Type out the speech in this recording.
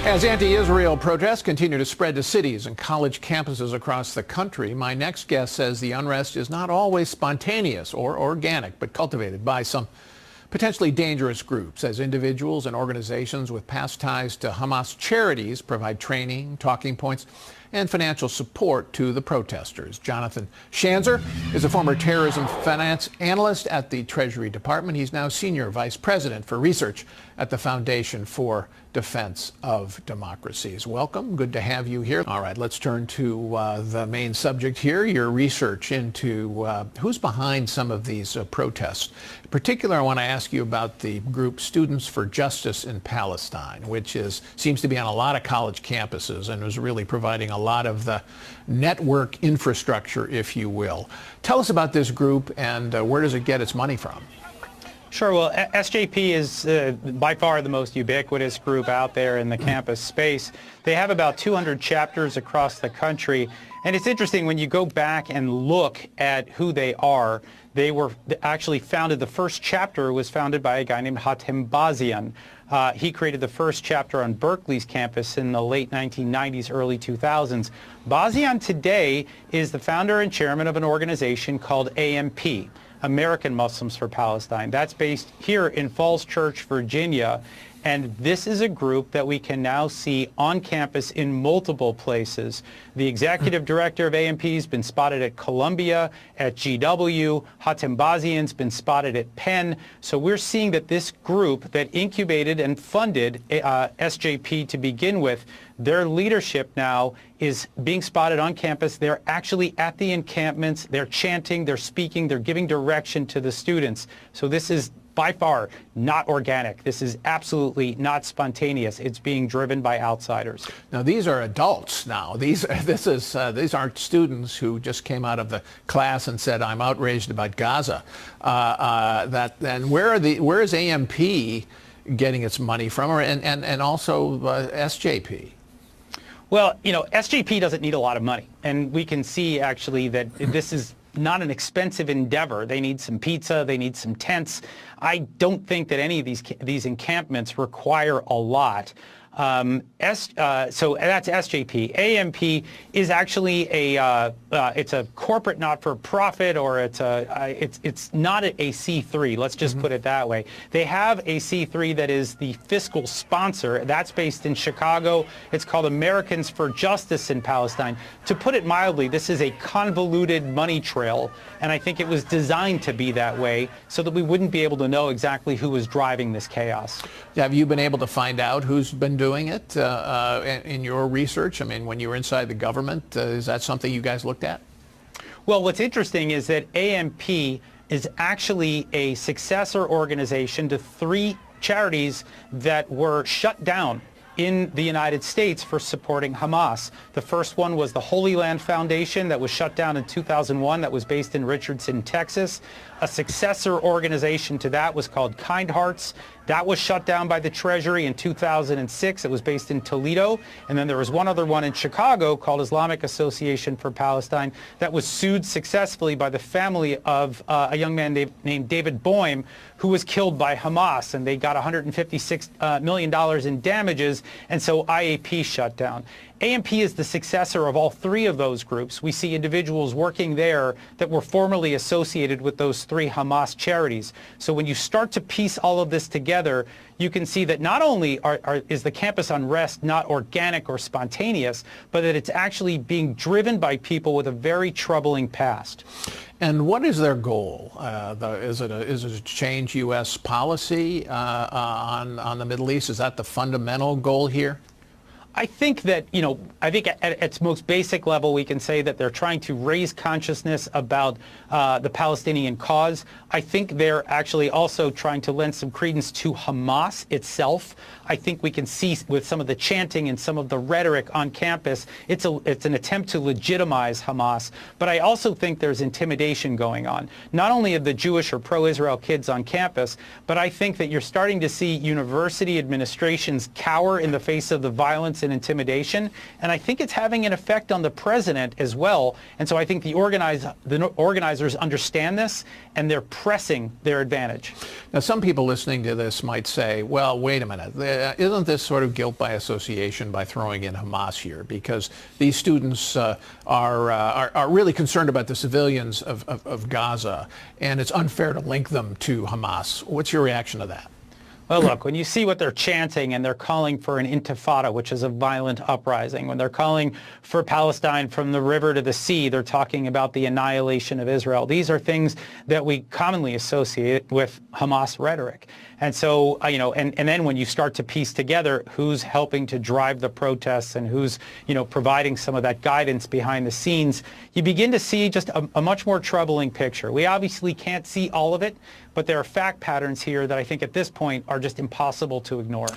As anti-Israel protests continue to spread to cities and college campuses across the country, my next guest says the unrest is not always spontaneous or organic, but cultivated by some potentially dangerous groups, as individuals and organizations with past ties to Hamas charities provide training, talking points, and financial support to the protesters. Jonathan Schanzer is a former terrorism finance analyst at the Treasury Department. He's now Senior Vice President for Research at the Foundation for Defense of Democracies. Welcome. Good to have you here. All right, let's turn to the main subject here, your research into who's behind some of these protests. In particular, I want to ask you about the group Students for Justice in Palestine, which seems to be on a lot of college campuses and is really providing a lot of the network infrastructure, if you will. Tell us about this group and where does it get its money from? Sure. Well, SJP is by far the most ubiquitous group out there in the campus space. They have about 200 chapters across the country. And it's interesting when you go back and look at who they are. They were actually founded, the first chapter was founded by a guy named Hatem Bazian. He created the first chapter on Berkeley's campus in the late 1990s, early 2000s. Bazian today is the founder and chairman of an organization called AMP. American Muslims for Palestine. That's based here in Falls Church, Virginia. And this is a group that we can now see on campus in multiple places. The executive director of AMP has been spotted at Columbia, at GW. Hatem Bazian's been spotted at Penn. So we're seeing that this group that incubated and funded SJP to begin with, their leadership now is being spotted on campus. They're actually at the encampments. They're chanting, they're speaking, they're giving direction to the students. So this is by far not organic. This is absolutely not spontaneous. It's being driven by outsiders. Now these are adults now. These aren't students who just came out of the class and said, I'm outraged about Gaza. Then where is AMP getting its money from, and also SJP? Well, you know, SJP doesn't need a lot of money. And we can see actually that this is not an expensive endeavor. They need some pizza, they need some tents. I don't think that any of these encampments require a lot. So that's SJP. AMP is actually it's a corporate not-for-profit, or it's not a C3. Let's just put it that way. They have a C3 that is the fiscal sponsor. That's based in Chicago. It's called Americans for Justice in Palestine. To put it mildly, this is a convoluted money trail, and I think it was designed to be that way so that we wouldn't be able to know exactly who was driving this chaos. Have you been able to find out who's been doing it in your research? I mean, when you were inside the government, is that something you guys looked at? Well, what's interesting is that AMP is actually a successor organization to 3 charities that were shut down in the United States for supporting Hamas. The first one was the Holy Land Foundation that was shut down in 2001, that was based in Richardson, Texas. A successor organization to that was called Kind Hearts. That was shut down by the Treasury in 2006. It was based in Toledo. And then there was one other one in Chicago called Islamic Association for Palestine that was sued successfully by the family of a young man named David Boehm, who was killed by Hamas. And they got $156 million in damages. And so IAP shut down. AMP is the successor of all 3 of those groups. We see individuals working there that were formerly associated with those 3 Hamas charities. So when you start to piece all of this together, you can see that not only is the campus unrest not organic or spontaneous, but that it's actually being driven by people with a very troubling past. And what is their goal? Is it to change U.S. policy on the Middle East? Is that the fundamental goal here? I think that, I think at its most basic level, we can say that they're trying to raise consciousness about the Palestinian cause. I think they're actually also trying to lend some credence to Hamas itself. I think we can see with some of the chanting and some of the rhetoric on campus, it's an attempt to legitimize Hamas. But I also think there's intimidation going on, not only of the Jewish or pro-Israel kids on campus, but I think that you're starting to see university administrations cower in the face of the violence and intimidation. And I think it's having an effect on the president as well. And so I think the organizers understand this, and they're pressing their advantage. Now, some people listening to this might say, well, wait a minute, isn't this sort of guilt by association by throwing in Hamas here? Because these students are really concerned about the civilians of Gaza, and it's unfair to link them to Hamas. What's your reaction to that? Well, look, when you see what they're chanting and they're calling for an intifada, which is a violent uprising, when they're calling for Palestine from the river to the sea, they're talking about the annihilation of Israel. These are things that we commonly associate with Hamas rhetoric. And so, and then when you start to piece together who's helping to drive the protests and who's, providing some of that guidance behind the scenes, you begin to see just a much more troubling picture. We obviously can't see all of it, but there are fact patterns here that I think at this point are just impossible to ignore.